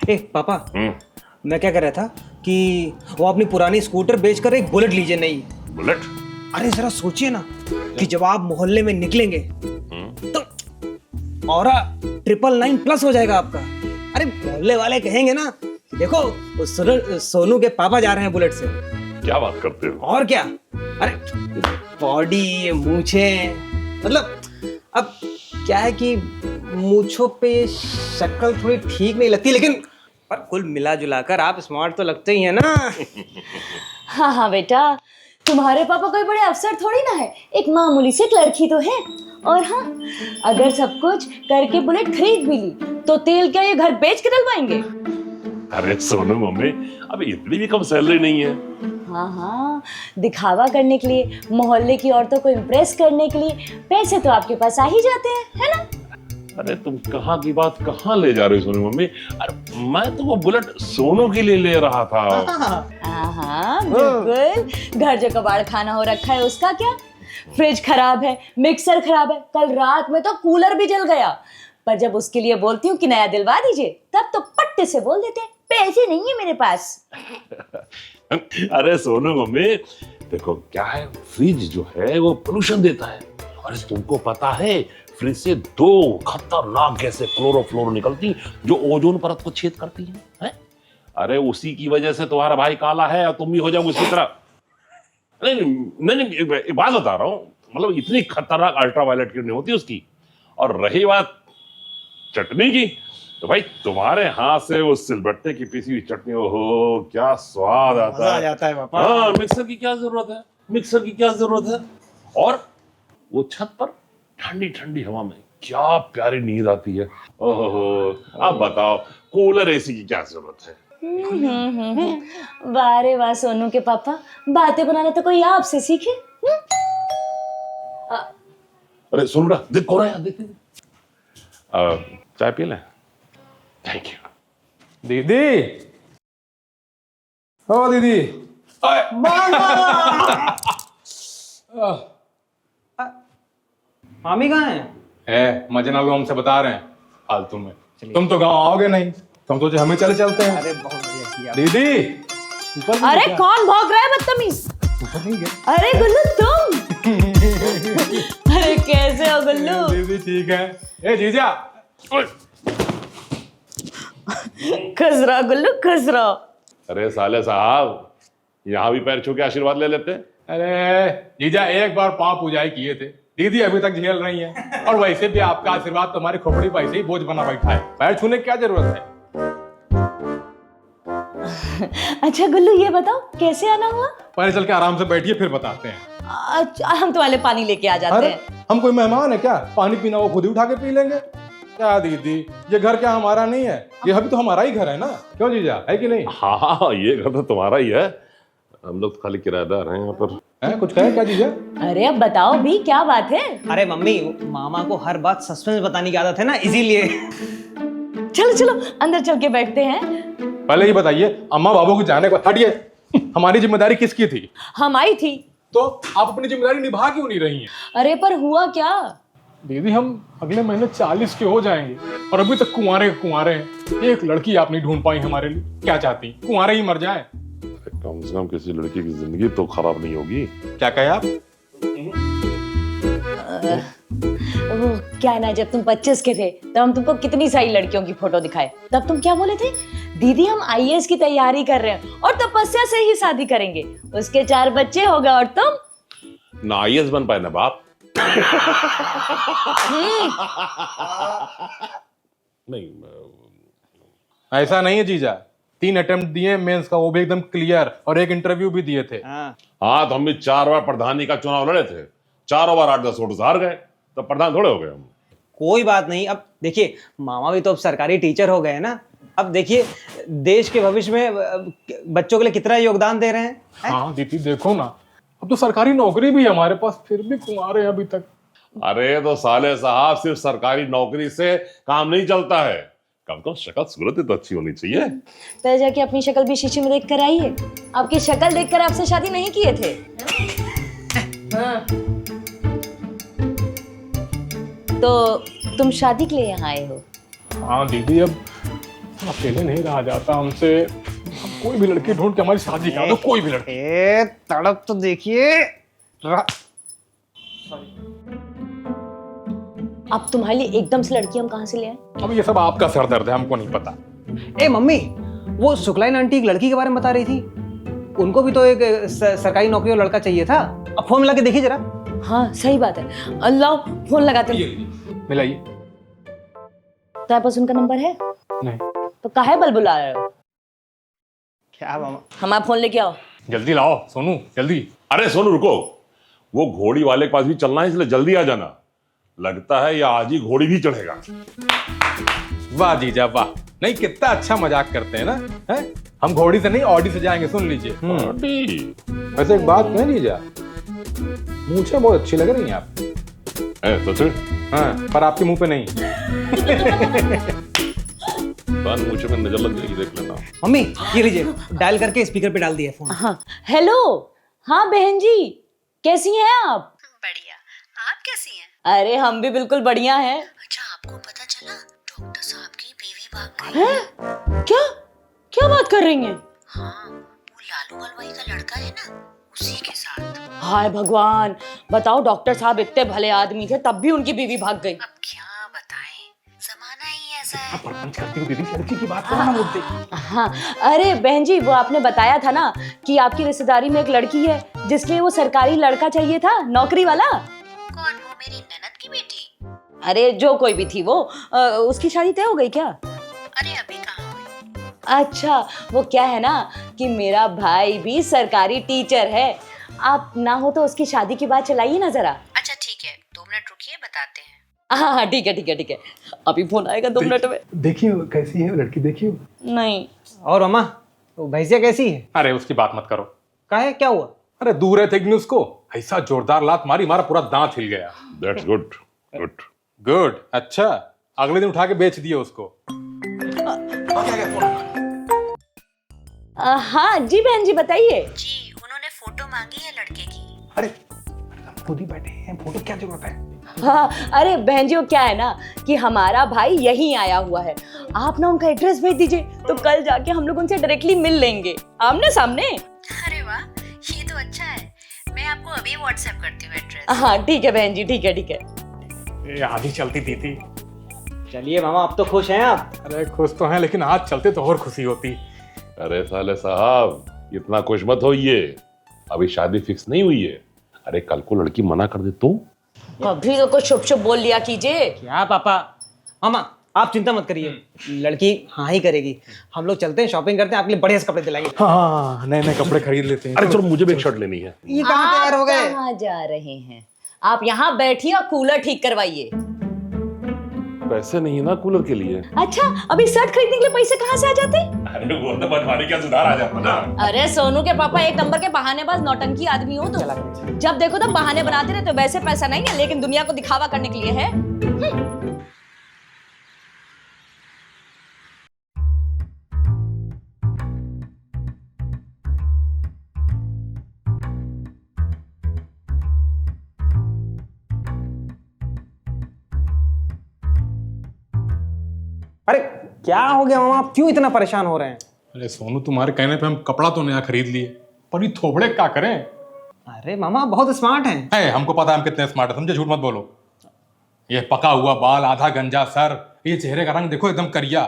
ए पापा, मैं क्या कह रहा था कि वो अपनी पुरानी स्कूटर बेचकर एक बुलेट लीजिए। नहीं बुलेट? अरे जरा सोचिए ना कि जब आप मोहल्ले में निकलेंगे तो ऑरा 999+ हो जाएगा आपका। अरे मोहल्ले वाले कहेंगे ना कि देखो वो सोनू के पापा जा रहे हैं बुलेट से। क्या बात करते हो? और क्या, अरे बॉडी, मूछें, मतलब अब क्या है कि मूछों पे शक्ल थोड़ी ठीक नहीं लगती, लेकिन पर कुल मिला जुला कर आप स्मार्ट तो लगते ही हैं ना। हाँ हाँ बेटा, तुम्हारे पापा कोई बड़े अफसर थोड़ी ना है, एक मामूली सी लड़की तो है। और हाँ, अगर सब कुछ करके बुलेट खरीद भी ली तो तेल क्या ये घर बेच के डलवाएंगे? अरे सोनू मम्मी, अब इतनी भी कम सैलरी नहीं है। हाँ हाँ, दिखावा करने के लिए, मोहल्ले की औरतों को इम्प्रेस करने के लिए पैसे तो आपके पास आ ही जाते हैं, है ना? अरे तुम कहाँ की बात कहाँ ले जा रही हो सोनू मम्मी? अरे मैं तो वो बुलेट सोनू के लिए ले रहा था। हाँ बिल्कुल, घर जो कबाड़ खाना हो रखा है उसका क्या? फ्रिज खराब है, मिक्सर खराब है, कल रात में तो कूलर भी जल गया। पर जब उसके लिए बोलती हूँ कि नया दिलवा दीजिए, तब तो पट्टे से बोल देते हैं पैसे नहीं है मेरे पास। अरे सोनू मम्मी, देखो क्या है, फ्रिज जो है वो पोल्यूशन देता है। और तुमको पता है फ्रिज से 2 खतरनाक गैसें क्लोरोफ्लोरो निकलती जो ओजोन परत को छेद करती हैं। अरे उसी की वजह से तुम्हारा भाई काला है और तुम भी हो जाओ उसी तरह। नहीं नहीं, एक बात बता रहा हूँ, मतलब इतनी खतरनाक अल्ट्रावायलेट किरणें होती है उसकी। और रही बात चटनी की, तो भाई तुम्हारे हाथ से वो सिलबट्टे की पीसी हुई चटनी, ओहो क्या स्वाद आता है। जाता है पापा। हाँ, मिक्सर की क्या जरूरत है, मिक्सर की क्या जरूरत है। और वो छत पर ठंडी ठंडी हवा में क्या प्यारी नींद आती है। ओहो, अब बताओ कूलर एसी की क्या जरूरत है। वाह रे वाह सोनू के पापा, बातें बनाना तो कोई आपसे सीखे। अरे सुन रहा, देख कौन है, देख चाय पी ले। Thank you. दीदी, ओ दीदी, मामी कहाँ हैं? है मजना लो, हमसे बता रहे हैं फालतू में। तुम तो गांव आओगे नहीं, तुम सोचे हमें चलते हैं। अरे बहुत बढ़िया किया दीदी, ऊपर नहीं अरे क्या? कौन भौंक रहा है बदतमीज? ऊपर नहीं गया? अरे गुल्लू तुम। अरे कैसे हो गुल्लू? दीदी ठीक है। ए जीजा, खसरा गुल्लू खसरा। अरे साले साहब, यहाँ भी पैर छू के आशीर्वाद ले लेते हैं। अरे जीजा एक बार पाँव पूजाई किए थे, दीदी अभी तक झेल रही हैं। और वैसे भी आपका आशीर्वाद तुम्हारी खोपड़ी पर ऐसे ही बोझ बना बैठा है, पैर छूने की क्या जरूरत है? अच्छा गुल्लू ये बताओ कैसे आना हुआ? पहले चल के आराम से बैठिए फिर बताते हैं। अच्छा, हम तुम्हारे पानी लेके आ जाते अरे हैं। हम कोई मेहमान है क्या? पानी पीना वो खुद ही उठा के पी लेंगे। क्या दीदी, ये घर क्या हमारा नहीं है? ये अभी तो हमारा ही घर है ना, क्यों जीजा, है कि नहीं? हाँ, ये घर तो तुम्हारा ही है, हम लोग खाली किराएदार हैं यहाँ पर। है कुछ कहे क्या जीजा? अरे अब बताओ भी क्या बात है? अरे मम्मी, मामा को हर बात सस्पेंस बताने की आदत है ना, इसीलिए। चलो चलो अंदर चल के बैठते हैं। पहले ये बताइए, अम्मा बाबू को जाने को हटिए, हमारी जिम्मेदारी किसकी थी? हम आई थी। तो आप अपनी जिम्मेदारी निभा क्यों नहीं रही हैं? अरे पर हुआ क्या? दीदी हम अगले महीने 40 के हो जाएंगे और अभी तक कुंवारे हैं। एक लड़की आप नहीं ढूंढ पाई हमारे लिए, क्या चाहती? कुंवारे ही मर जाए? कम से कम किसी लड़की की जिंदगी तो खराब नहीं होगी। क्या कहे आप? वो क्या है ना, जब तुम 25 के थे तब हम तुमको कितनी सारी लड़कियों की फोटो दिखाए, तब तुम क्या बोले थे? दीदी हम आईएएस की तैयारी कर रहे हैं और तपस्या से ही शादी करेंगे, उसके 4 बच्चे हो गए और तुम ना आईएएस बन पाए ना बाप। नहीं, ऐसा नहीं है जीजा, 3 अटेम्प्ट दिए मेंस का, वो भी एकदम क्लियर, और एक इंटरव्यू भी दिए थे। हाँ तो हम भी 4 बार प्रधानी का चुनाव लड़े थे, 4 बार 8-10 वोट से हार गए, तो प्रधान थोड़े हो गए हम। कोई बात नहीं, अब देखिए मामा भी तो अब सरकारी टीचर हो गए हैं ना। अब देखिए देश के भविष्य में बच्चों के लिए कितना योगदान दे रहे हैं। हाँ दीदी देखो ना, अब तो सरकारी नौकरी भी है हमारे पास, फिर भी कुंवारे हैं अभी तक। अरे तो साले साहब, सिर्फ सरकारी नौकरी से काम नहीं चलता है, कम से कम शक्ल सूरत तो अच्छी होनी चाहिए। पहले जाके अपनी शक्ल भी शीशे में देख कर आइए। आपकी शक्ल देखकर आपसे शादी नहीं किए थे। हाँ। तो तुम शादी के लिए यहाँ आए हो? हाँ दीदी, अब अकेले नहीं रहा जाता हमसे। हम कोई भी लड़की ढूंढ के हमारी शादी करा दो, कोई भी लड़की। ए तड़प तो देखिए। अब तुम्हारे लिए एकदम से लड़की हम कहाँ से ले आए? अब ये सब आपका सर दर्द है, हमको नहीं पता। ए मम्मी, वो शुक्लाइन आंटी एक लड़की के बारे में बता रही थी। उनको भी तो एक सरकारी नौकरी वाला लड़का चाहिए था। अब फोन मिला के देखिए जरा। हाँ सही बात है। अल्लाह, फोन लगाते हैं। मिलाइए। तुम्हारे पास उनका नंबर है? नहीं। तो काहे बलबुला रहे हो? क्या मामा? हमारा फोन लेके आओ। जल्दी लाओ सोनू, जल्दी। अरे सोनू रुको, वो घोड़ी वाले के पास भी चलना है, इसलिए जल्दी आ जाना। लगता है ये आज ही घोड़ी भी चढ़ेगा। वाह जीजा वाह, नहीं कितना अच्छा मजाक करते हैं ना, हैं? हम घोड़ी से नहीं ऑडी से जाएंगे, सुन लीजिए। वैसे एक बात कहें जीजा, मूंछें बहुत अच्छी लग रही हैं आप। सच में? हाँ, पर आपके मुंह पे नहीं। मुझे में नजर लग जाएगी, देख लेना। मम्मी ये लीजिए, डायल करके स्पीकर पे डाल दिया फोन। हाँ हेलो। हाँ बहन जी, कैसी हैं आप? बढ़िया। आप कैसी हैं? अरे हम भी बिल्कुल बढ़िया हैं। अच्छा, आपको पता चला डॉक्टर साहब की बीवी भाग गई? हैं? क्या क्या बात कर रही हैं? हाँ, वो लालू हलवाई का लड़का है ना, उसी के साथ। हाय भगवान, बताओ, डॉक्टर साहब इतने भले आदमी थे, तब भी उनकी बीवी भाग गई। अब क्या बताएं, जमाना ही ऐसा है। परपंच करती हुई दीदी, लड़की की बात करना बोलते। हाँ अरे बहन जी, वो आपने बताया था ना कि आपकी रिश्तेदारी में एक लड़की है जिसके लिए वो सरकारी लड़का चाहिए था, नौकरी वाला। कौन? वो मेरी ननद की बेटी? अरे जो कोई भी थी वो, उसकी शादी तय हो गई क्या? अरे अभी कहाँ हुई? अच्छा, वो क्या है ना कि मेरा भाई भी सरकारी टीचर है। आप ना हो तो उसकी शादी की बात चलाइए ना जरा। अच्छा ठीक है, 2 मिनट रुकिए, बताते हैं। हाँ हाँ ठीक है ठीक है ठीक है, अभी फोन आएगा 2 मिनट में। देखिए कैसी है लड़की, देखिए। नहीं। और मामा, वो भैंसिया कैसी है? अरे उसकी बात मत करो। काहे, क्या हुआ? अरे दूर है थे उसको, ऐसा जोरदार लात मारी, हमारा पूरा दांत हिल गया। That's good good good. अच्छा, अगले दिन उठा के बेच दिए उसको। हाँ जी बहन जी, बताइए। जी, उन्होंने फोटो मांगी है लड़के की। अरे खुद ही बैठे हैं, फोटो क्या जरूरत है? हाँ अरे बहन जी, वो क्या है ना कि हमारा भाई यहीं आया हुआ है। आप ना उनका एड्रेस भेज दीजिए, तो कल जाके हम लोग उनसे डायरेक्टली मिल लेंगे, आमने सामने। अरे वाह, ये तो अच्छा है। मैं आपको अभी व्हाट्सएप करती हूँ एड्रेस। हाँ ठीक है बहन जी, ठीक है ठीक है। ये आधी चलती दीदी। चलिए मामा, अब तो खुश हैं आप? अरे खुश तो हैं, लेकिन आज चलते तो और खुशी होती। अरे साले साहब, इतना खुश मत होइए, अभी शादी फिक्स नहीं हुई है। अरे कल को लड़की मना कर दे तो? कभी तो कुछ शुभ शुभ बोल लिया कीजिए। क्या पापा? मामा आप चिंता मत करिए, लड़की हाँ ही करेगी। हम लोग चलते हैं, शॉपिंग करते हैं, आपके लिए बढ़िया से कपड़े दिलाएंगे। हाँ, नए नए कपड़े खरीद लेते हैं। अरे चलो, मुझे भी एक शर्ट लेनी है। ये कहाँ तैयार हो गए? कहाँ जा रहे हैं आप? यहाँ बैठिए और कूलर ठीक करवाइए। पैसे नहीं है ना कूलर के लिए। अच्छा, अभी शर्ट खरीदने के लिए पैसे कहाँ से आ जाते? अरे वो तो बनवाने का सुधार आ जाता ना। अरे सोनू के पापा एक नंबर के बहानेबाज नौटंकी आदमी हो तो। जब देखो तब बहाने बनाते रहते हो। वैसे पैसा नहीं है, लेकिन दुनिया को दिखावा करने के लिए है। अरे क्या हो गया मामा, आप क्यों इतना परेशान हो रहे हैं? अरे सोनू, तुम्हारे कहने पे हम कपड़ा तो नया खरीद लिए, पर ये थोबड़े क्या करें? अरे मामा बहुत स्मार्ट हैं। है, हमको पता है हम कितने स्मार्ट है, समझे? झूठ मत बोलो। ये पका हुआ बाल, आधा गंजा सर, ये चेहरे का रंग देखो एकदम करिया।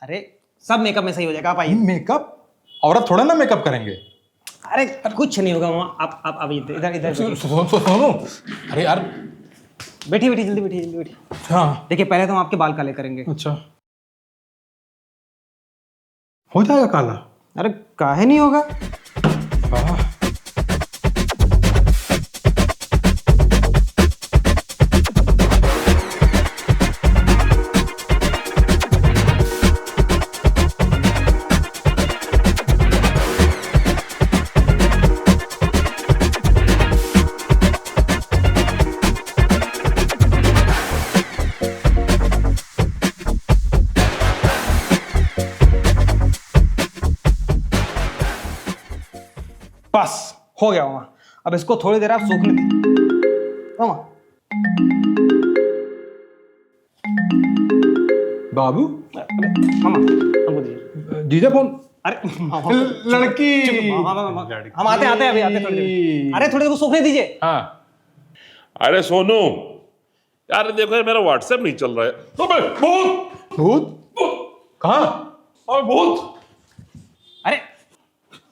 अरे सब मेकअप में सही हो जाएगा, आप आइए। मेकअप? औरत थोड़ा ना मेकअप करेंगे। अरे कुछ नहीं होगा मामा, आप अभी इधर इधर सोनू, अरे यार बैठिए बैठिए, जल्दी बैठिए जल्दी बैठिए। हाँ देखिए पहले तो हम आपके बाल काले करेंगे। अच्छा, हो जाएगा काला? अरे काहे नहीं होगा? वाह, बस हो गया मामा, अब इसको थोड़ी देर आप सूखने दीजिए। मामा बाबू मामा हमको दीजिए। जीजा फोन। अरे मामा लड़की। हम आते आते अभी आते थोड़ी देर। अरे थोड़ी देर को सोखने दीजिए। हाँ अरे सोनू यार देखो ये मेरा व्हाट्सएप नहीं चल रहा है। अबे भूत भूत कहाँ? और भूत। अरे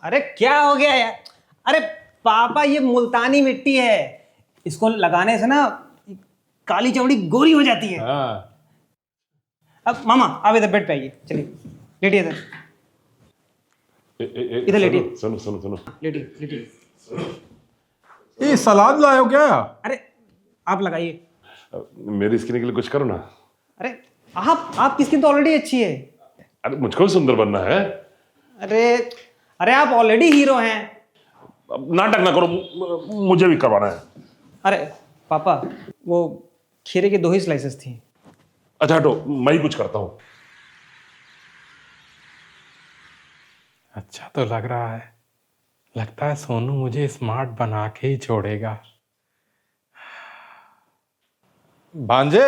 अरे क्या हो गया यार? अरे पापा ये मुल्तानी मिट्टी है, इसको लगाने से ना काली चमड़ी गोरी हो जाती है। हाँ। अब मामा आप इधर बेड पे आइए, चलिए लेटिए इधर। इधर लेटिए। सुनो सुनो सुनो लेटिए लेटिए। ये सलाद लाए हो क्या? अरे आप लगाइए। मेरी स्किन के लिए कुछ करो ना। अरे आपकी स्किन तो ऑलरेडी अच्छी है। अरे मुझको भी सुंदर बनना है। अरे अरे आप ऑलरेडी हीरो हैं। अब नाटक ना करो, मुझे भी करवाना है। अरे पापा वो खीरे की 2 ही स्लाइसेस थी। अच्छा हटो, मैं ही कुछ करता हूँ। अच्छा तो लग रहा है, लगता है सोनू मुझे स्मार्ट बना के ही छोड़ेगा। भांजे,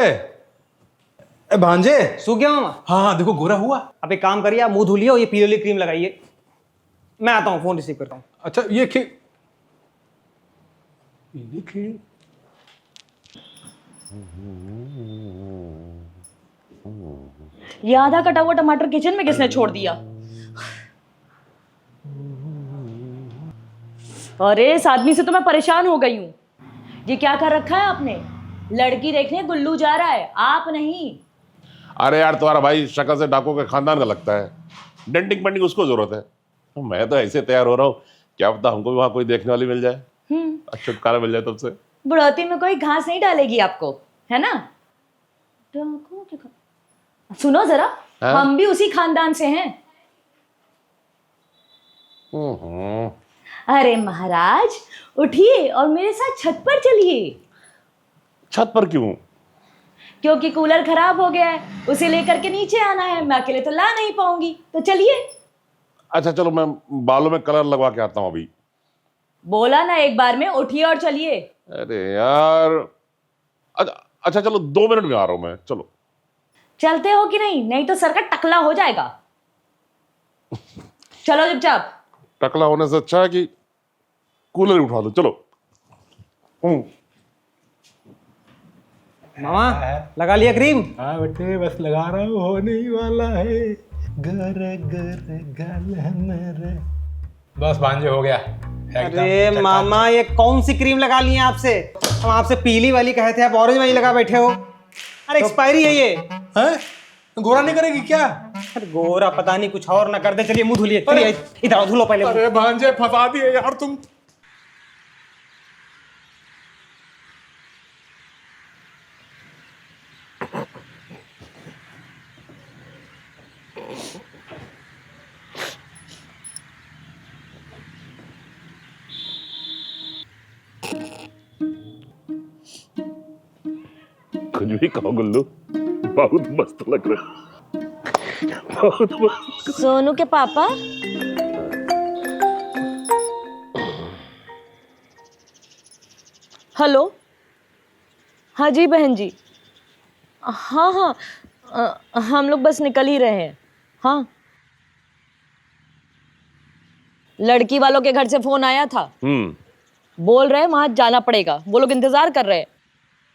ए भांजे। सूख गया मामा? हाँ हाँ देखो गोरा हुआ। अब एक काम करिए, आप मुंह धुलिए और ये पीली वाली क्रीम लगाइए। मैं आता हूँ, फोन रिसीव करता हूँ। अच्छा ये ये आधा कटा हुआ टमाटर किचन में किसने छोड़ दिया? अरे इस आदमी से तो मैं परेशान हो गई हूँ। ये क्या कर रखा है आपने? लड़की देखने गुल्लू जा रहा है, आप नहीं। अरे यार तुम्हारा भाई शक्ल से डाकू के खानदान का लगता है, डेंटिंग पेंटिंग उसको जरूरत है। तो मैं तो ऐसे तैयार हो रहा हूँ, क्या पता हमको भी वहां कोई देखने वाली मिल जाए, छुटकारा मिल जाए तुमसे। बुढ़ौती में कोई घास नहीं डालेगी आपको, है ना? सुनो जरा, हाँ? हम भी उसी खानदान से हैं। अरे महाराज उठिए और मेरे साथ छत पर चलिए। छत पर क्यों? क्योंकि कूलर खराब हो गया है, उसे लेकर के नीचे आना है, मैं अकेले तो ला नहीं पाऊंगी, तो चलिए। अच्छा चलो मैं बालों में कलर लगवा के आता हूँ अभी। बोला ना एक बार में, उठिए और चलिए। अरे यार अच्छा चलो 2 मिनट में आ रहा हूँ मैं, चलो। चलते हो कि नहीं? नहीं तो सर का टकला हो जाएगा। चलो चुपचाप। टकला होने से अच्छा है कि कूलर ही उठा लो, चलो। मामा लगा लिया क्रीम? हाँ बेटे बस लगा रहा हूँ, होने ही वाला है। गर गर गल मेरे। बस भांजे हो गया। अरे मामा ये कौन सी क्रीम लगा ली है आपसे? हम आपसे पीली वाली कहे थे, आप ऑरेंज वाली लगा बैठे हो। अरे एक्सपायरी है ये। हैं? गोरा नहीं करेगी क्या? अरे गोरा पता नहीं, कुछ और ना कर दे। चलिए मुंह धुलिए, चलिए इधर आओ, धुलो पहले। अरे भांजे फंसा दिए यार तुम। कुछ भी कहो गुल्लू, बहुत मस्त लग रहा है, बहुत मस्त। सोनू के पापा। हेलो। हाँ जी बहन जी। हाँ हाँ हम लोग बस निकल ही रहे हैं। हाँ लड़की वालों के घर से फोन आया था, बोल रहे वहां जाना पड़ेगा, वो लोग इंतजार कर रहे हैं।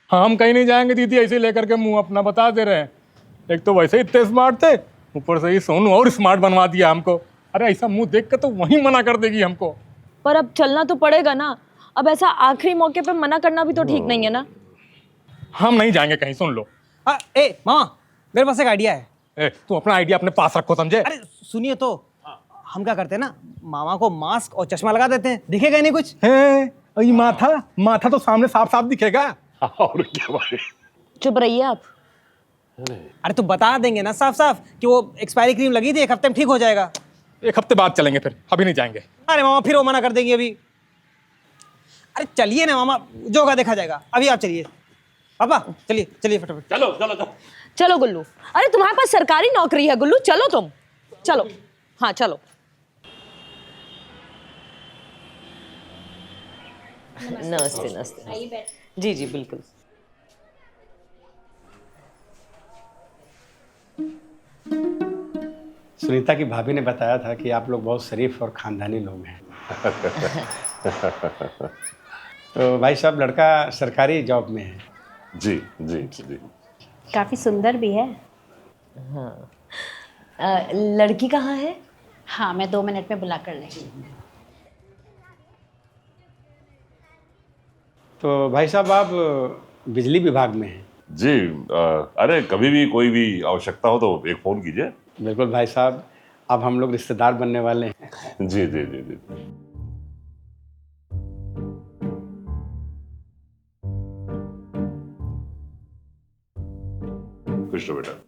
हाँ हम कहीं नहीं जाएंगे दीदी, ऐसे लेकर के मुंह अपना बता दे रहे हैं। एक तो वैसे ही इतने स्मार्ट थे, ऊपर से ही सोनू और स्मार्ट बनवा दिया हमको। अरे ऐसा मुंह देख के तो वही मना कर देगी हमको। पर अब चलना तो पड़ेगा ना, अब ऐसा आखिरी मौके पे मना करना भी तो ठीक नहीं है ना। हम नहीं जाएंगे कहीं, सुन लो। ए मामा मेरे पास एक आइडिया है। ए, तू अपना आइडिया अपने पास रखो, समझे? अरे सुनिए तो, हम क्या करते हैं ना, मामा को मास्क और चश्मा लगा देते हैं, दिखेगा नहीं कुछ। है माथा तो सामने साफ साफ दिखेगा। और क्या भाई? चुप रहिए आप। अरे तो बता देंगे ना साफ साफ कि वो एक्सपायरी क्रीम लगी थी, 1 हफ्ते में ठीक हो जाएगा। 1 हफ्ते बाद चलेंगे, फिर अभी नहीं जाएंगे। अरे मामा फिर वो मना कर देंगे अभी। अरे चलिए ना मामा, जो होगा देखा जाएगा। अभी आप चलिए पापा, चलिए चलिए फटाफट। चलो चलो चलो चलो गुल्लू, अरे तुम्हारे पास सरकारी नौकरी है गुल्लू, चलो तुम, चलो। हाँ चलो। नमस्ते नमस्ते। जी जी बिल्कुल। सुनीता की भाभी ने बताया था कि आप लोग बहुत शरीफ और खानदानी लोग हैं। तो भाई साहब, लड़का सरकारी जॉब में है। जी जी जी। काफी सुंदर भी है। लड़की कहाँ है? हाँ, मैं 2 मिनट में बुला कर लेंगी। तो भाई साहब, आप बिजली विभाग में हैं। जी अरे कभी भी कोई भी आवश्यकता हो तो एक फोन कीजिए। बिल्कुल भाई साहब, अब हम लोग रिश्तेदार बनने वाले हैं। जी जी जी जी। खुश रहो बेटा।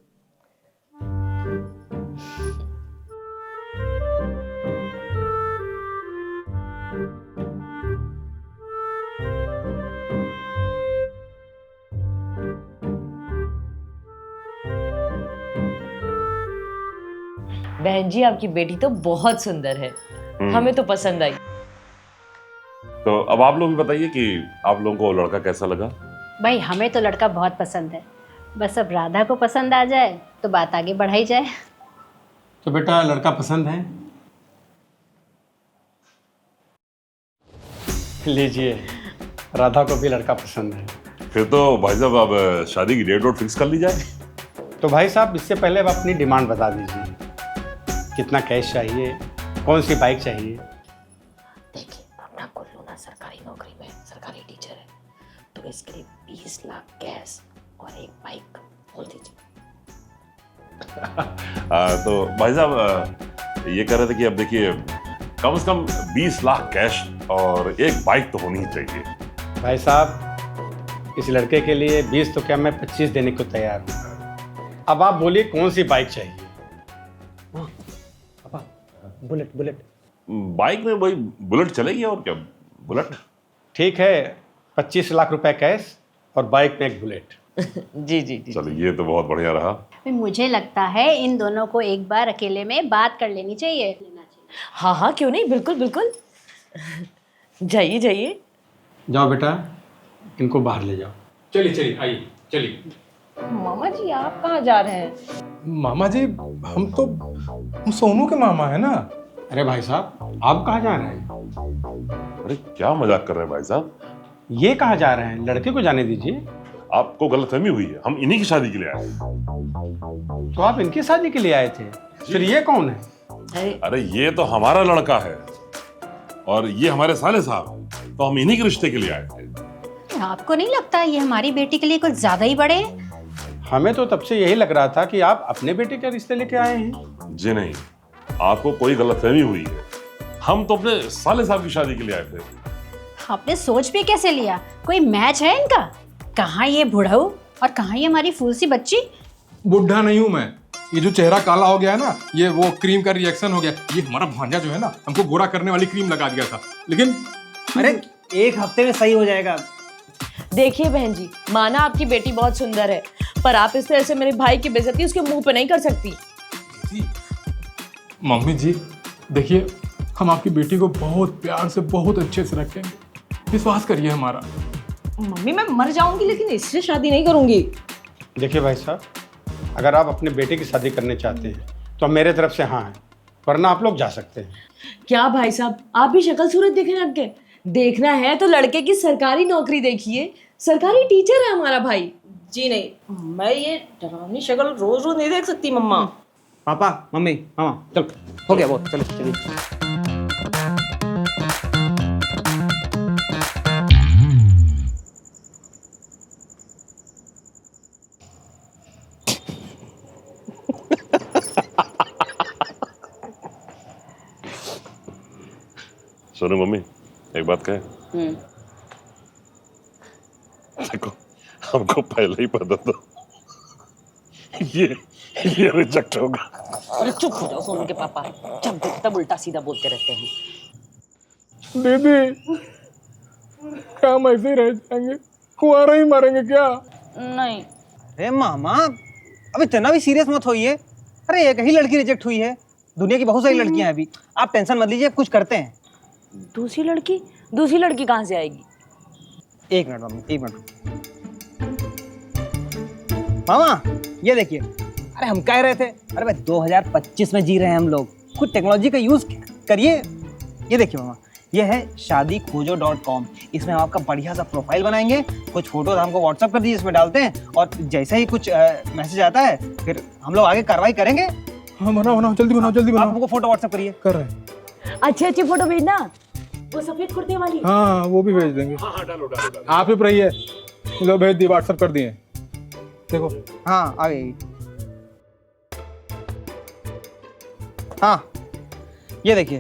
बहन जी, आपकी बेटी तो बहुत सुंदर है, हमें तो पसंद आई। तो अब आप लोग भी बताइए कि आप लोगों को लड़का कैसा लगा। भाई हमें तो लड़का बहुत पसंद है, बस अब राधा को पसंद आ जाए तो बात आगे बढ़ाई जाए। तो बेटा, लड़का पसंद है? लीजिए, राधा को भी लड़का पसंद है। फिर तो भाई साहब अब शादी की डेट फिक्स कर ली जाए। तो भाई साहब, इससे पहले आप अपनी डिमांड बता दीजिए। कितना कैश चाहिए, कौन सी बाइक चाहिए? देखिए, अपना कुल्लू ना सरकारी नौकरी में सरकारी टीचर है, तो इसके लिए 20 लाख कैश और एक बाइक बोल दीजिए। तो भाई साहब ये कह रहे थे कि अब देखिए कम से कम 20 लाख कैश और एक बाइक तो होनी ही चाहिए। भाई साहब, इस लड़के के लिए 20 तो क्या, मैं 25 देने को तैयार हूँ। अब आप बोलिए कौन सी बाइक चाहिए? पापा, बुलेट बुलेट। बाइक में वही बुलेट चलेगी और क्या, बुलेट। ठीक है, 25 लाख रुपए कैश और बाइक में एक बुलेट। जी जी जी। चलिए ये तो बहुत बढ़िया रहा। मुझे लगता है इन दोनों को एक बार अकेले में बात कर लेनी चाहिए। हाँ हाँ, क्यों नहीं, बिल्कुल बिल्कुल। जाइए जाइए। जाओ बेटा, इनको बाहर ले जाओ। चलिए चलिए, आइए चलिए। मामा जी, आप कहाँ जा रहे हैं? मामा जी, हम सोनू के मामा है ना। अरे भाई साहब, आप कहाँ जा रहे हैं? अरे क्या मजाक कर रहे हैं भाई साहब। ये कहाँ जा रहे हैं? लड़के को जाने दीजिए। आपको गलतफहमी हुई है, हम इन्हीं की शादी के लिए आए। तो आप इनकी शादी के लिए आए थे? फिर ये कौन है? अरे ये तो हमारा लड़का है और ये हमारे साले साहब हैं, तो हम इन्हीं के रिश्ते के लिए आए थे। आपको नहीं लगता ये हमारी बेटी के लिए कुछ ज्यादा ही बड़े हैं? हमें तो तब से यही लग रहा था कि आप अपने बेटे के रिश्ते लेके आए हैं। जी नहीं, आपको कोई गलतफहमी हुई है। हम तो अपने साले साहब की शादी के लिए आए थे। आपने सोच भी कैसे लिया? कोई मैच है इनका? कहाँ ये बुढ़ऊ और कहाँ ये हमारी फूल सी बच्ची? बुढ़ा नहीं हूँ मैं, ये जो चेहरा काला हो गया है ना, ये वो क्रीम का रिएक्शन हो गया। ये हमारा भांजा जो है ना, हमको गोरा करने वाली क्रीम लगा दिया था, लेकिन अरे 1 हफ्ते में सही हो जाएगा। देखिए बहन जी, माना आपकी बेटी बहुत सुंदर है, पर आप इस तरह से मेरे भाई की बेइज्जती उसके मुंह पे नहीं कर सकती। मम्मी जी देखिए, हम आपकी बेटी को बहुत प्यार से, बहुत अच्छे से रखेंगे, विश्वास करिए हमारा। मम्मी, मैं मर जाऊंगी लेकिन इससे शादी नहीं करूंगी। देखिए भाई साहब, अगर आप अपने बेटे की शादी करने चाहते हैं तो मेरे तरफ से हाँ है, वरना आप लोग जा सकते हैं। क्या भाई साहब, आप भी शक्ल सूरत देखने लग गए? देखना है तो लड़के की सरकारी नौकरी देखिए, सरकारी टीचर है हमारा भाई। जी नहीं, मैं ये डरावनी शक्ल रोज रोज नहीं देख सकती मम्मा। पापा, मम्मी, मामा, चल हो गया वो, चलो चलिए। सुनो मम्मी, एक बात कहे। देखो हमको पहले ही पता था ये रिजेक्ट होगा। अरे चुप हो जाओ सोनू के पापा, जब देखो तब उल्टा सीधा बोलते रहते हैं। दीदी, क्या हम ऐसे ही रह जाएंगे? कुंवारा ही मरेंगे क्या? नहीं। अरे मामा, अब इतना भी सीरियस मत होइए। अरे एक ही लड़की रिजेक्ट हुई है, दुनिया की बहुत सारी लड़कियां हैं अभी। आप टेंशन मत लीजिए, कुछ करते हैं। दूसरी लड़की कहाँ से आएगी? 1 मिनट मम्मी, 1 मिनट। मामा ये देखिए, अरे हम कह रहे थे, अरे भाई 2025 में जी रहे हैं हम लोग, कुछ टेक्नोलॉजी का यूज करिए। ये देखिए मामा, ये है शादीखोजो.com। इसमें हम आपका बढ़िया सा प्रोफाइल बनाएंगे, कुछ फोटोज हमको व्हाट्सअप कर दीजिए, इसमें डालते हैं और जैसे ही कुछ मैसेज आता है फिर हम लोग आगे कार्रवाई करेंगे। हाँ बनाओ जल्दी बनाओ। आप हमको फोटो व्हाट्सअप करिए। कर रहे हैं। अच्छी फोटो भेजना, वो सफेद कुर्ते वाली। हाँ वो भी भेज देंगे। हाँ डालो। आप ही रहिए, लो भेज दिए, व्हाट्सअप कर दिए। देखो हाँ आ गई। हाँ ये देखिए,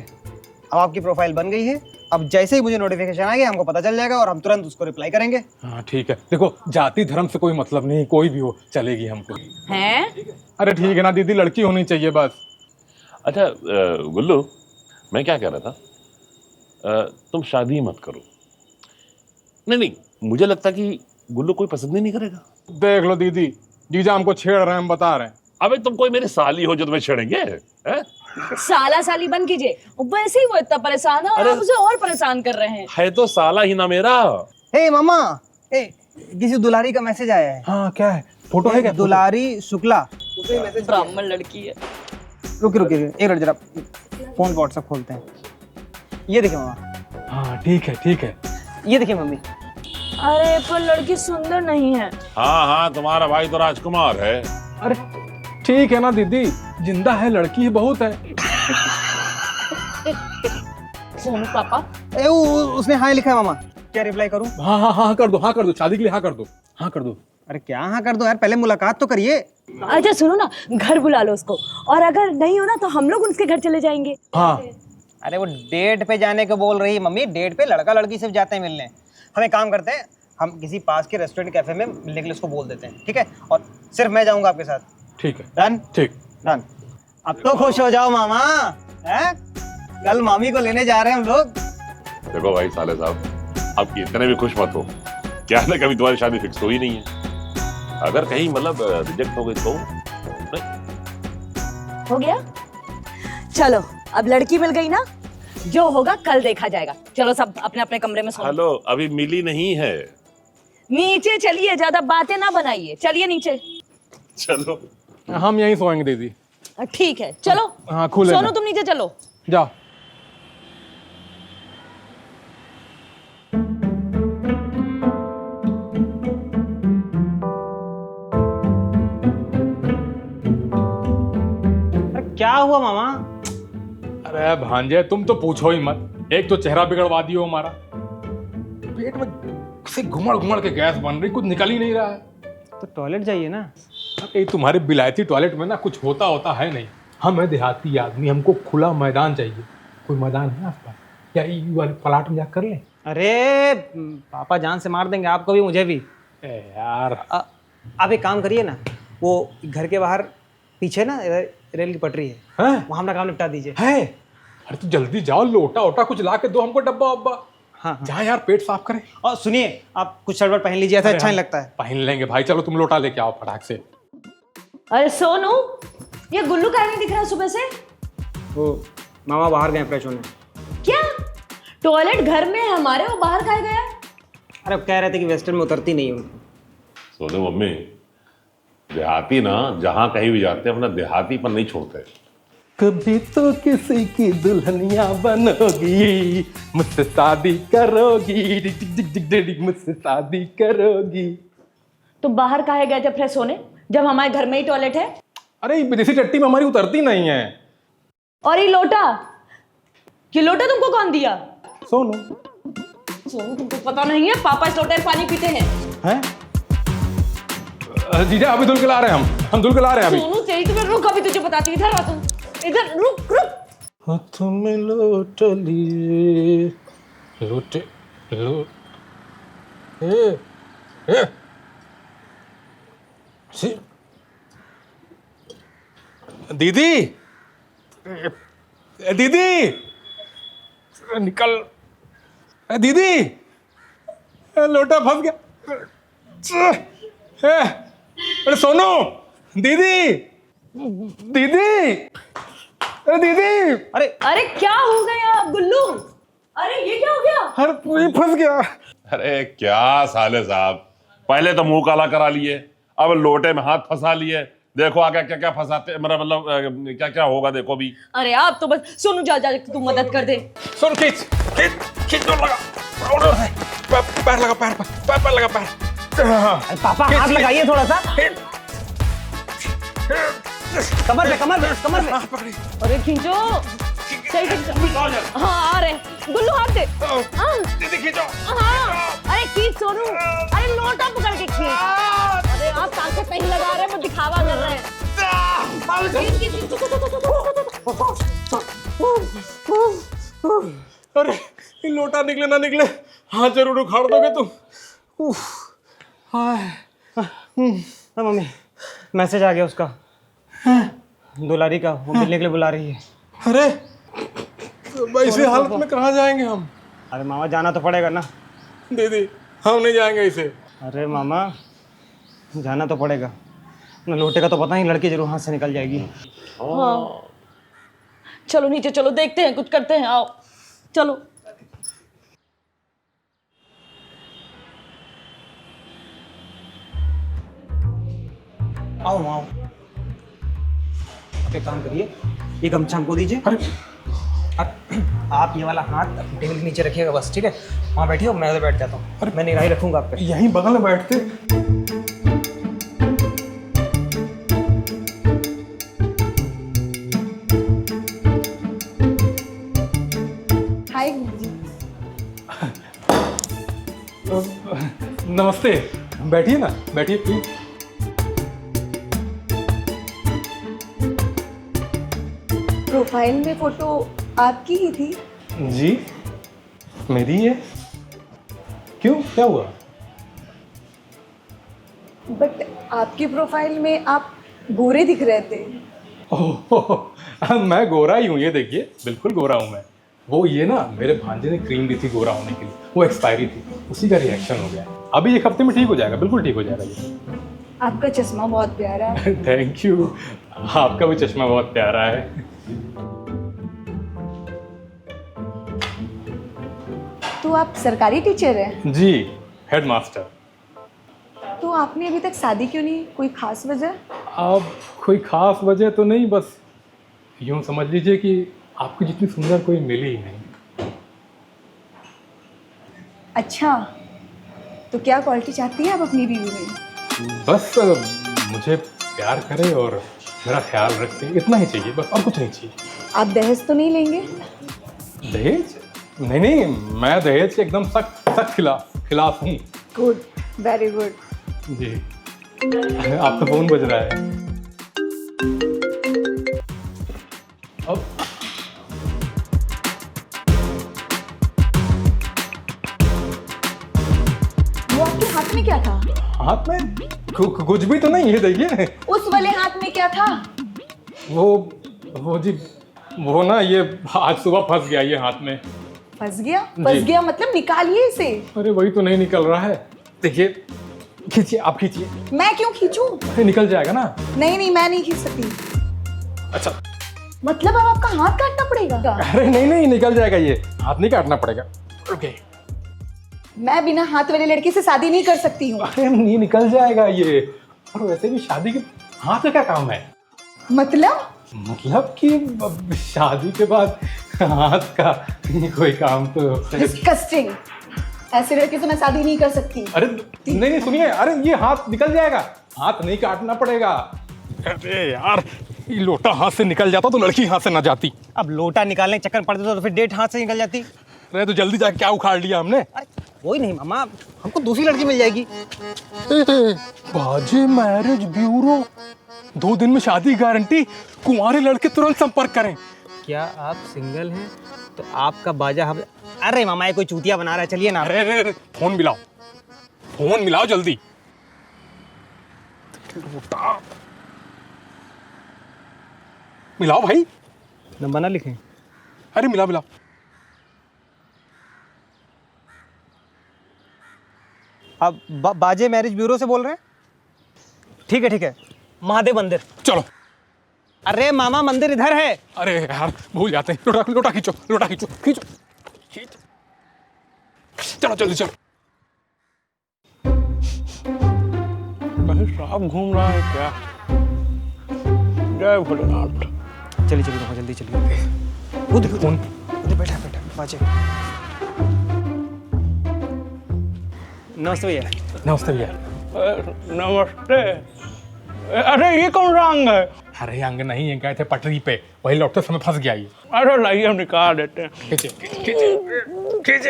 अब आपकी प्रोफाइल बन गई है। अब जैसे ही मुझे नोटिफिकेशन आएगा हमको पता चल जाएगा और हम तुरंत उसको रिप्लाई करेंगे। हाँ ठीक है। देखो जाति धर्म से कोई मतलब नहीं, कोई भी हो चलेगी हमको। हैं? अरे ठीक है ना दीदी, लड़की होनी चाहिए बस। अच्छा गुल्लू, मैं क्या कह रहा था, तुम शादी मत करो। नहीं, मुझे लगता कि गुल्लू कोई पसंद ही नहीं करेगा। देख लो दीदी, जीजा हमको छेड़ रहे हैं, हम बता रहे हैं। अबे तुम कोई मेरी साली हो जो तुम्हें छेड़ेंगे, हैं? साला साली बन कीजिए, वैसे ही वो इतना परेशान है और आप उसे और परेशान कर रहे हैं। है तो साला ही ना मेरा। हे मामा, किसी दुलारी का मैसेज आया है। हाँ क्या है, फोटो है क्या? दुलारी शुक्ला, उसे मैसेज। ब्राह्मण लड़की है। रुकिए एक मिनट, जरा फोन व्हाट्सएप खोलते हैं। ये देखिए मामा। हाँ ठीक है। ये देखिए मम्मी। अरे पर लड़की सुंदर नहीं है। हाँ तुम्हारा भाई तो राजकुमार है। अरे ठीक है ना दीदी, जिंदा है, लड़की ही बहुत है। सोनू पापा, उसने हाँ लिखा है मामा, क्या रिप्लाई करूं? हाँ कर दो, शादी के लिए हाँ कर दो। अरे क्या हाँ कर दो यार, पहले मुलाकात तो करिए। अच्छा सुनो ना, घर बुला लो उसको, और अगर नहीं हो ना तो हम लोग उनके घर चले जाएंगे। हाँ अरे वो डेट पे जाने को बोल रही है मम्मी, डेट पे लड़का लड़की सिर्फ जाते हैं मिलने। हम एक काम करते हैं, हम किसी पास के रेस्टोरेंट कैफे में मिलने के लिए उसको बोल देते हैं, ठीक है? और सिर्फ मैं जाऊंगा आपके साथ। ठीक है। डन? ठीक। डन। अब तो खुश हो जाओ मामा, हैं? कल मामी को लेने जा रहे हैं हम लोग। देखो भाई साले साहब, अब इतने भी खुश मत हो, क्या ना कभी तुम्हारी शादी फिक्स हो ही नहीं है। अगर कहीं मतलब रिजेक्ट हो गई तो हो गया। चलो अब लड़की मिल गई ना, जो होगा कल देखा जाएगा। चलो सब अपने अपने कमरे में सो। हेलो, अभी मिली नहीं है। नीचे चलिए, ज्यादा बातें ना बनाइए, चलिए नीचे। चलो हम यहीं सोएंगे दीदी। ठीक है चलो। हाँ खुले सोनू तुम नीचे चलो। जाओ। क्या हुआ मामा? अरे भांजे तुम तो पूछो ही मत, एक तो चेहरा बिगड़वा दियो हमारा, पेट में से घुमड़ के गैस बन रही, कुछ निकल ही नहीं रहा है। तो टॉयलेट जाइए ना। अरे तुम्हारे बिलायती टॉयलेट में ना कुछ होता है नहीं। हम है देहाती आदमी, हमको खुला मैदान चाहिए। कोई मैदान है आसपास, या ये वाले प्लाट में जा कर ले? अरे पापा जान से मार देंगे आपको भी मुझे भी। यार आप एक काम करिए ना, वो घर के बाहर पीछे ना रेल की पटरी है, वहाँ अपना काम निपटा दीजिए। है? अरे तो जल्दी जाओ, लोटा ओटा कुछ ला के दो हमको, डब्बा वब्बा। हाँ जा यार, पेट साफ करें। और सुनिए, आप कुछ शरबत पहन लीजिए, ऐसा अच्छा नहीं लगता है। पहन लेंगे भाई, चलो तुम लोटा लेके आओ फटाक से। अरे सोनू, ये गुल्लू काहे नहीं दिख रहा सुबह से? वो मामा बाहर गए फ्रेश होने। क्या टॉयलेट घर में है हमारे, वो बाहर खाए गया? अरे अब कह रहे थे कि वेस्टर्न में उतरती नहीं हूँ। सोनू मम्मी, देहाती ना जहाँ कहीं भी जाते हैं अपना देहाती पर नहीं छोड़ते। कभी तो किसी की दुल्हनिया बनोगी, मुझसे शादी करोगी, मुझसे शादी करोगी। तुम बाहर काहे गए थे फ्रेश होने, जब हमारे घर में ही टॉयलेट है? अरे विदेशी टट्टी में हमारी उतरती नहीं है। और ये लोटा तुमको कौन दिया? सोनू। सोनू तुमको पता नहीं है, पापा इस लोटे में पानी पीते हैं। हैं? जीजा अभी धुल के ला रहे हैं, हम धुल के ला रहे हैं अभी। सोनू तेरी तो मैं रुक, अभी तुझे बताती हूँ। इधर आ तुम, इधर रुक। हाथ में लोट लिए, लोटे लोट दीदी निकल। दीदी लोटा फंस गया। अरे सोनू, दीदी। अरे क्या हो गया गुल्लू? अरे ये क्या हो गया? अरे फंस गया। अरे क्या साले साहब, पहले तो मुंह काला करा लिए, अब लोटे में हाथ फंसा लिए, देखो आगे क्या क्या फंसाते हैं, मेरा मतलब क्या क्या होगा देखो भी। अरे आप तो बस सोनू जा जा तू मदद कर दे। सुन, खींच खींच खींच, जोर लगा, पैर लगा, पैर लगा, पैर। पापा हाथ लगाइए थोड़ा सा, कमर पे कमर पे कमर पे। अरे खींचो, सही खींचो। हाँ आ रहे, गुल्लू हाथ दे। हाँ खींचो। हाँ, अरे खींच सोनू, अरे लोटा पकड़ के खींच। अरे आप ताकत नहीं लगा रहे, वो दिखावा कर रहे हैं। अरे ये लोटा निकले ना निकले, हाथ जरूर उखाड़ दोगे तुम। मम्मी मैसेज आ गया उसका, दुलारी का, वो मिलने के लिए बुला रही है। अरे तो ऐसे हालत में कहाँ जाएंगे हम? अरे मामा जाना तो पड़ेगा ना। दीदी हम नहीं जाएंगे इसे। अरे मामा जाना तो पड़ेगा ना, लोटे का तो पता ही, लड़की जरूर हाथ से निकल जाएगी। हाँ चलो नीचे चलो, देखते हैं कुछ करते हैं, आओ चलो। आओ आओ, एक काम करिए, ये गमछा हमको दीजिए। आप ये वाला हाथ टेबल के नीचे रखिएगा बस, ठीक है? वहाँ बैठिए, मैं उधर बैठ जाता हूँ। मैं निगाही रखूंगा आप पे। यहीं बगल में बैठते। हाय जी। नमस्ते, बैठिए ना, बैठिए प्लीज। प्रोफाइल में फोटो आपकी ही थी? जी मेरी है। क्यों, क्या हुआ? बट आपकी प्रोफाइल में आप गोरे दिख रहे थे। ओह मैं गोरा ही हूँ, ये देखिए बिल्कुल गोरा हूँ मैं। वो ये ना मेरे भांजे ने क्रीम दी थी गोरा होने के लिए, वो एक्सपायरी थी, उसी का रिएक्शन हो गया। अभी एक हफ्ते में ठीक हो जाएगा, बिल्कुल ठीक हो जाएगा ये। आपका चश्मा बहुत प्यारा है। थैंक यू, आपका भी चश्मा बहुत प्यारा है। तो आप सरकारी टीचर हैं? जी हेड मास्टर। तो आपने अभी तक शादी क्यों नहीं, कोई खास वजह? अब कोई खास वजह तो नहीं, बस यूँ समझ लीजिए कि आपकी जितनी सुंदर कोई मिली ही नहीं। अच्छा, तो क्या क्वालिटी चाहती हैं आप अपनी बीवी में? बस मुझे प्यार करे और मेरा ख्याल रखे, इतना ही चाहिए बस, और कुछ नहीं चाहिए। आप दहेज तो नहीं लेंगे? दहेज? नहीं नहीं, मैं दहेज के एकदम सख्त खिलाफ हूँ। Good, very good. जी आपका फोन बज रहा है। अब वो आपके हाथ में क्या था? हाथ में कुछ भी तो नहीं है, देखिए। उस वाले हाथ में क्या था? वो जी, वो ना ये आज सुबह फंस गया ये हाथ में। फंस गया? फंस गया मतलब निकालिए इसे। अरे वही तो नहीं निकल रहा है, देखिए खींचिए, आप खींचिए। मैं क्यों खींचूं? निकल जाएगा ना। नहीं नहीं, मैं नहीं खींच सकती। अच्छा मतलब अब आपका हाथ काटना पड़ेगा? अरे नहीं नहीं, निकल जाएगा ये, हाथ नहीं काटना पड़ेगा। ओके। मैं बिना हाथ वाले लड़के से शादी नहीं कर सकती हूँ। अरे नहीं, निकल जाएगा ये। और वैसे भी शादी के हाथ का क्या काम है? मतलब कि शादी के बाद हाथ का कोई काम तो। डिस्गस्टिंग, ऐसे लड़के से मैं शादी नहीं कर सकती। अरे नहीं नहीं सुनिए, अरे ये हाथ निकल जाएगा, हाथ नहीं काटना पड़ेगा। अरे यार, ये लोटा हाथ से निकल जाता तो लड़की हाथ से ना जाती। अब लोटा निकालने चक्कर पड़ते तो फिर डेट हाथ से निकल जाती। अरे तो जल्दी जाके क्या उखाड़ लिया हमने? कोई नहीं मामा, हमको दूसरी लड़की मिल जाएगी। बाजे मैरिज ब्यूरो, 2 दिन में शादी गारंटी, कुंवारे लड़के तुरंत संपर्क करें। क्या आप सिंगल हैं तो आपका बाजा हम। अरे मामा ये कोई चूतिया बना रहा है, चलिए ना। अरे फोन मिलाओ, फोन मिलाओ जल्दी। मिलाओ भाई। नंबर ना लिखें। अरे मिलाओ मिलाओ। आप बाजे मैरिज ब्यूरो से बोल रहे हैं? ठीक है, महादेव मंदिर। चलो। अरे मामा मंदिर इधर है। अरे यार भूल जाते हैं, लोटा खींचो, लोटा खींचो, खींचो खींचो। चलो जल्दी चलो। कहीं सांप घूम रहा है क्या? जय भोलेनाथ। चलिए चलिए मामा, जल्दी चलिए। वो देखो कौन उधर बैठा बैठा बाजे। नमस्ते भैया। नमस्ते भैया। नमस्ते। अरे ये कौन सा अंग है? अरे अंग नहीं है, गए थे पटरी पे, वही लौटते समय फंस गया ये। अरे लाइए हम निकाल देते हैं। खींचे खींचे खींचे,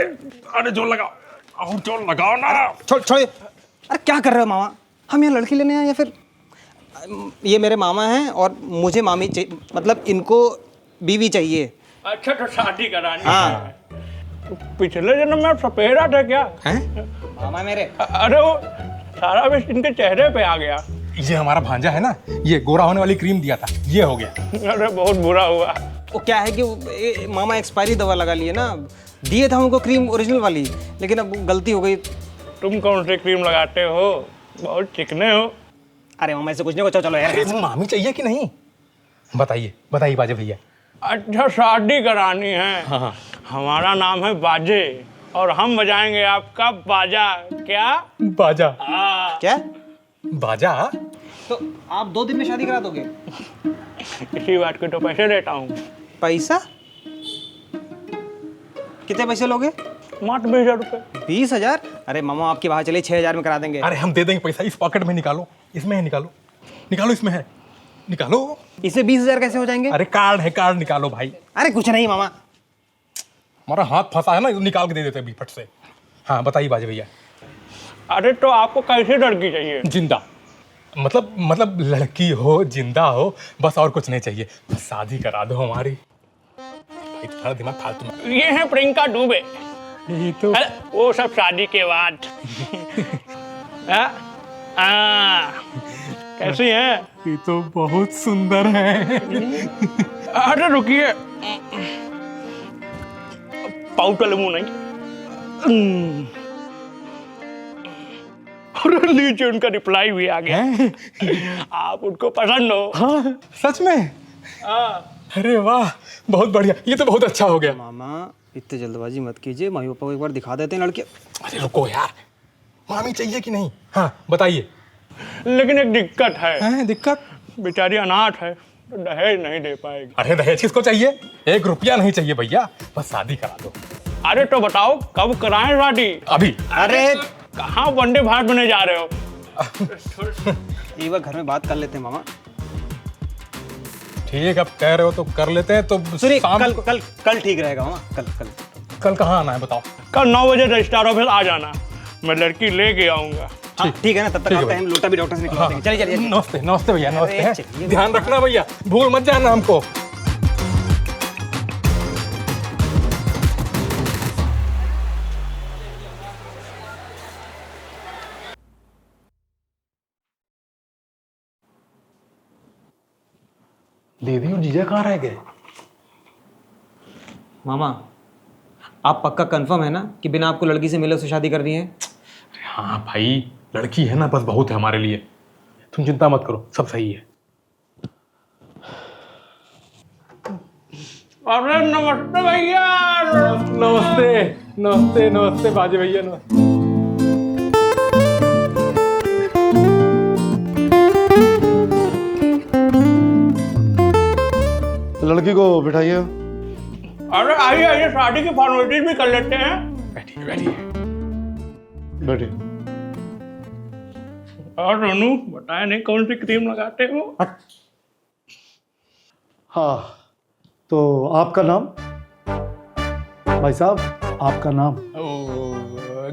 अरे जोर लगाओ और जोर लगाओ ना। छोड़िए। अरे क्या कर रहे हो मामा? हम यहाँ लड़की लेने आए या फिर ये मेरे मामा हैं और मुझे मामी चाहिए, मतलब इनको बीवी चाहिए। अच्छा तो शादी करानी हाँ। है। पिछले जन्म में आप सपेरा थे क्या? हैं? मामा मेरे। अरे वो सारा विष इनके चेहरे पे आ गया। ये हमारा भांजा है ना, ये गोरा होने वाली क्रीम दिया था, ये हो गया। अरे बहुत बुरा हुआ। वो क्या है कि मामा एक्सपायरी दवा लगा लिए ना, दिए था उनको क्रीम ओरिजिनल वाली, लेकिन अब गलती हो गई। तुम कौन सी क्रीम लगाते हो? बहुत चिकने हो। अरे मामा ऐसे कुछ नहीं होता, चलो यार। मामी चाहिए कि नहीं? बताइए बताइए बाजे भैया। अच्छा शादी करानी है। हाँ। हमारा नाम है बाजे और हम बजाएंगे आपका बाजा। क्या? बाजा? क्या बाजा? तो आप 2 दिन में शादी करा दोगे? इसी बात के तो पैसे देता हूँ। पैसा कितने पैसे लोगे? मात्र 20,000 रुपये। 20,000? अरे मामा आपकी बात चलिए 6,000 में करा देंगे। अरे हम दे देंगे पैसा, इस पॉकेट में निकालो, इसमें है, निकालो निकालो, इसमें है, निकालो। इससे 20,000 कैसे हो जाएंगे? अरे कार्ड है, कार्ड निकालो भाई। अरे कुछ नहीं मामा। हमारा हाथ फंसा है ना, निकाल के दे देते हैं फट से। हाँ बताइए बाजे भैया। अरे तो आपको कैसी लड़की चाहिए? जिंदा, मतलब लड़की हो, जिंदा हो, बस और कुछ नहीं चाहिए, बस शादी करा दो हमारी। भाई तुम्हारा दिमाग फालतू में। ये है प्रियंका दुबे। ये तो अरे वो सब शादी के बाद। कैसी है? ये तो बहुत सुंदर है। अरे रुकिए, पाउट वाले मुंह नहीं। अरे लीजिए, उनका रिप्लाई भी आ गया। आप उनको पसंद हो? हाँ सच में? अरे वाह, बहुत बढ़िया, ये तो बहुत अच्छा हो गया। मामा इतनी जल्दबाजी मत कीजिए, मम्मी पापा को एक बार दिखा देते हैं लड़के। अरे रुको यार, मामी चाहिए कि नहीं? हाँ बताइए। लेकिन एक दिक्कत है। दिक्कत? बेचारी अनाथ है तो दहेज नहीं दे पाएगी। अरे दहेज किसको चाहिए? 1 रुपया नहीं चाहिए भैया, बस शादी करा दो। अरे तो बताओ कब कराएं शादी? अभी। अरे कहाँ वंदे भारत बने जा रहे हो? एक बार घर में बात कर लेते हैं मामा। ठीक, अब कह रहे हो तो कर लेते हैं। तो सुनिए, शाम कल को- कल कल ठीक रहेगा मामा। कल कहाँ आना है बताओ? कल 9 बजे रजिस्ट्रार ऑफिस आ जाना, मैं लड़की लेके आऊंगा। हाँ ठीक है ना, तब तक ठीक है आपका भाई। हम लोटा भी डॉक्टर से निकलवा देंगे। चलिए चलिए। नमस्ते नमस्ते भैया, नमस्ते। अरे, हैं? चलिए। ध्यान रखना भैया, भूल मत जाना हमको। दीदी और जीजा कहाँ रह गए? मामा आप पक्का कंफर्म है ना कि बिना आपको लड़की से मिले उसे शादी करनी है? हाँ भाई, लड़की है ना, बस बहुत है हमारे लिए, तुम चिंता मत करो, सब सही है। अरे नमस्ते भैया। नमस्ते नमस्ते नमस्ते बाजे भैया, नमस्ते। लड़की को बिठाइए। अरे आइए आइए, शादी की फॉर्मेलिटीज भी कर लेते हैं। बैठिए बैठिए। बैठिए। और रोनू बताया नहीं कौन सी क्रीम लगाते हो? हाँ, तो आपका नाम? भाई साहब आपका नाम?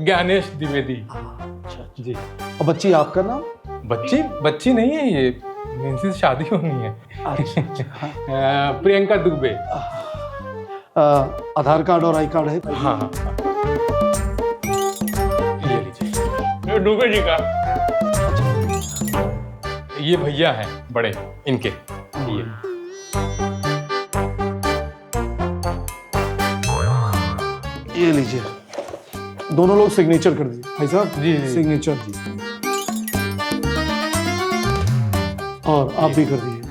ज्ञानेश द्विवेदी। अच्छा जी। और बच्ची आपका नाम? बच्ची नहीं है ये, इनसे शादी होनी है। प्रियंका दुबे। आधार कार्ड और आई कार्ड है? हाँ हाँ, ये लीजिए। ये दुबे जी का। ये भैया हैं बड़े इनके, ये। ये लीजिए, दोनों लोग सिग्नेचर कर दीजिए। भाई साहब जी, जी। सिग्नेचर जी। और आप भी कर दीजिए।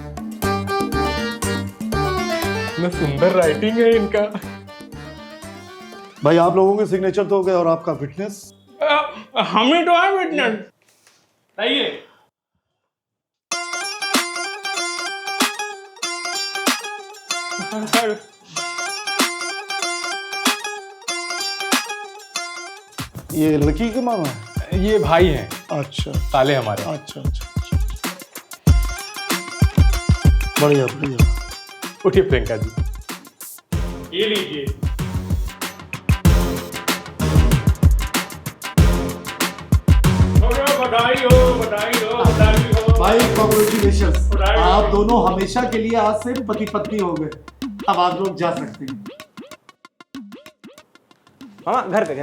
इतना सुंदर राइटिंग है इनका। भाई आप लोगों के सिग्नेचर तो हो गए, और आपका विटनेस? हम ही तो है विटनेस। आइए। ये लड़की के मामा है? ये भाई हैं, अच्छा साले हमारे। अच्छा अच्छा। बढ़िया बढ़िया। उठिए प्रियंका जी। ये लीजिए। बधाई हो, बधाई हो, बधाई हो। भाई कांग्रेचुलेशंस, आप दोनों हमेशा के लिए आज से पति पत्नी हो गए। अब आप लोग जा सकते हैं। मामा घर पे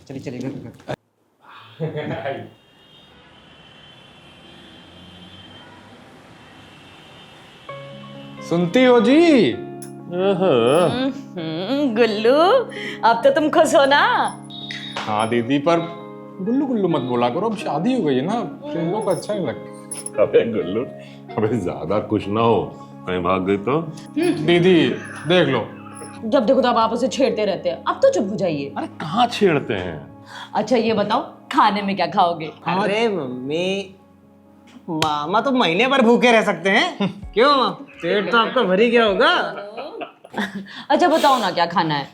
चलिए चलिए घर पे। सुनती हो जी? गुल्लू अब तो तुम खुश हो ना? हाँ दीदी, पर गुल्लू गुल्लू मत बोला करो, अब शादी हो गई है ना, प्रियंका को अच्छा नहीं लगता। अबे गुल्लू, अबे ज्यादा कुछ ना हो, कहीं भाग गई तो। दीदी देख लो। जब देखो तब आप उसे छेड़ते रहते हैं, अब तो चुप हो जाइए। अरे कहाँ छेड़ते हैं? अच्छा ये बताओ खाने में क्या खाओगे? अरे मम्मी, मामा तो महीने भर भूखे रह सकते हैं। क्यों मामा, पेट तो आपका भरी गया होगा। अच्छा बताओ ना क्या खाना है?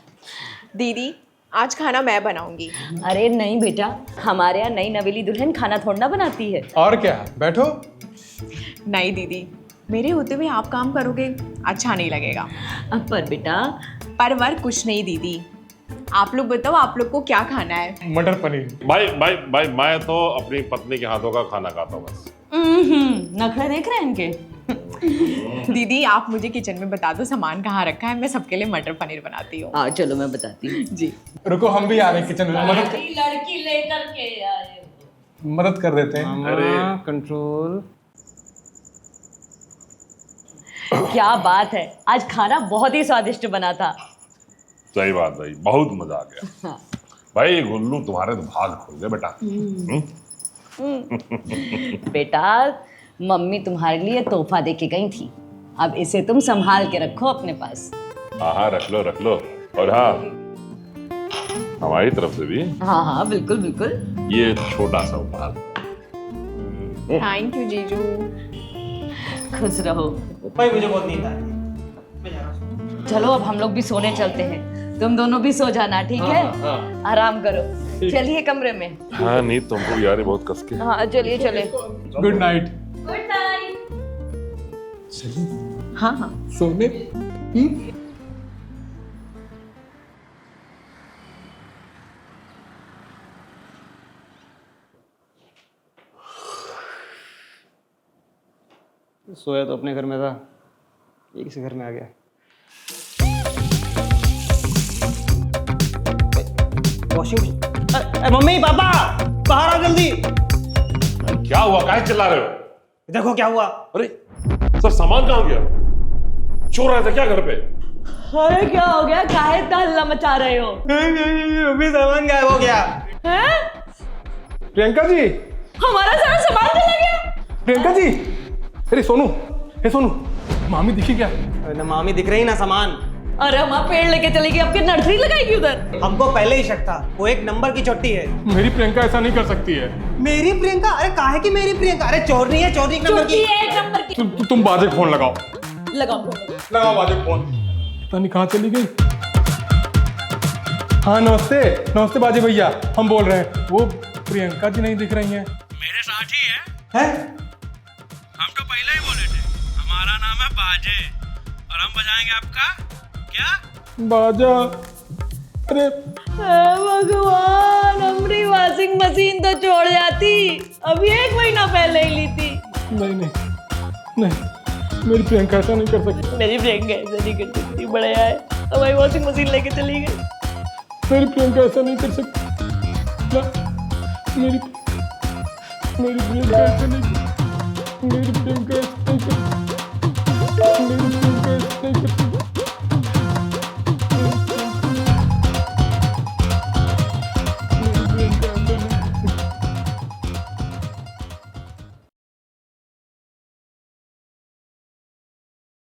दीदी आज खाना मैं बनाऊंगी। अरे नहीं बेटा, हमारे यहाँ नई नवेली दुल्हन खाना थोड़ा ना बनाती है। और क्या, बैठो। नहीं दीदी, मेरे होते हुए आप काम करोगे अच्छा नहीं लगेगा। पर बेटा, परवर कुछ नहीं दीदी, आप लोग बताओ आप लोग को क्या खाना है? मटर पनीर। भाई भाई भाई, मैं तो अपनी पत्नी के हाथों का खाना खाता हूँ बस। नखरे देख रहे हैं इनके। दीदी आप मुझे किचन में बता दो सामान कहाँ रखा है, मैं सबके लिए मटर पनीर बनाती हूँ। हाँ चलो मैं बताती हूँ। जी रुको, हम भी आ रहे हैं किचन में, लड़की लेकर के आए। मदद कर देते हैं। मामा कंट्रोल। क्या बात है, आज खाना बहुत ही स्वादिष्ट बना था। सही बात भाई, बहुत मजा आ गया। हाँ। भाई गुल्लू, तुम्हारे तो भाग खुल गए बेटा। बेटा मम्मी तुम्हारे लिए तोहफा दे के गई थी, अब इसे तुम संभाल के रखो अपने पास। हाँ रख लो रख लो। और हाँ, हमारी तरफ से भी हाँ हाँ बिल्कुल बिल्कुल। ये छोटा सा उपहार। थैंक यू जीजू। खुश रहो। भाई मुझे बहुत नींद आ रही है, मैं जा रहा हूँ। चलो अब हम लोग भी सोने चलते हैं, तुम दोनों भी सो जाना, ठीक है? आराम करो, चलिए कमरे में। हाँ नहीं, तुमको भी यार बहुत कस के। हाँ चलिए चले। Good night. Good night. हाँ हाँ सोने। सोया तो अपने घर में था, ये किसी घर में आ गया। वॉशिंग मम्मी पापा बाहर आओ जल्दी। क्या हुआ, काहे चिल्ला रहे हो? देखो क्या हुआ। अरे सब सामान कहाँ गया? चोर आए थे क्या घर पे? अरे क्या हो गया, काहे इतना हल्ला मचा रहे हो? अभी सामान गायब हो गया। हैं? प्रियंका जी, हमारा सारा सामान चला गया। प्रियंका जी, अरे सोनू, हे सोनू, मामी दिखी क्या? ना मामी दिख रही ना सामान। अरे हम पेड़ लेके चली गई, आपकी नर्सरी लगाएगी उधर। हमको पहले ही शक था, वो एक नंबर की चोटी है। मेरी प्रियंका ऐसा नहीं कर सकती है। मेरी प्रियंका? अरे काहे की मेरी प्रियंका? अरे चोरनी है, चोरनी एक नंबर की। एक नंबर की। तुम बाजे फोन लगाओ। लगाओ बाजे फोन। पता नहीं कहाँ चली गई। हाँ नमस्ते, नमस्ते बाजे भैया, हम बोल रहे हैं, वो प्रियंका जी नहीं दिख रही हैं। मेरे साथ ही है। हम तो पहले ही बोले थे, हमारा नाम है बाजे और हम बजाएंगे आपका क्या? बाजा। अरे भगवान, हमारी वॉशिंग मशीन तो छोड़ जाती, अभी 1 महीना पहले ही ली थी। नहीं नहीं नहीं, मेरी प्रियंका ऐसा नहीं कर सकती। मेरी प्रियंका ऐसा नहीं कर सकती, बड़े आए हमारी वॉशिंग मशीन लेके चली गई। मेरी प्रियंका ऐसा नहीं कर सकती ना, मेरी प्रियंका ऐसा नहीं, मेरी प्रियंका ऐसा नहीं कर, मेरी प्रियंका ऐसा नहीं कर।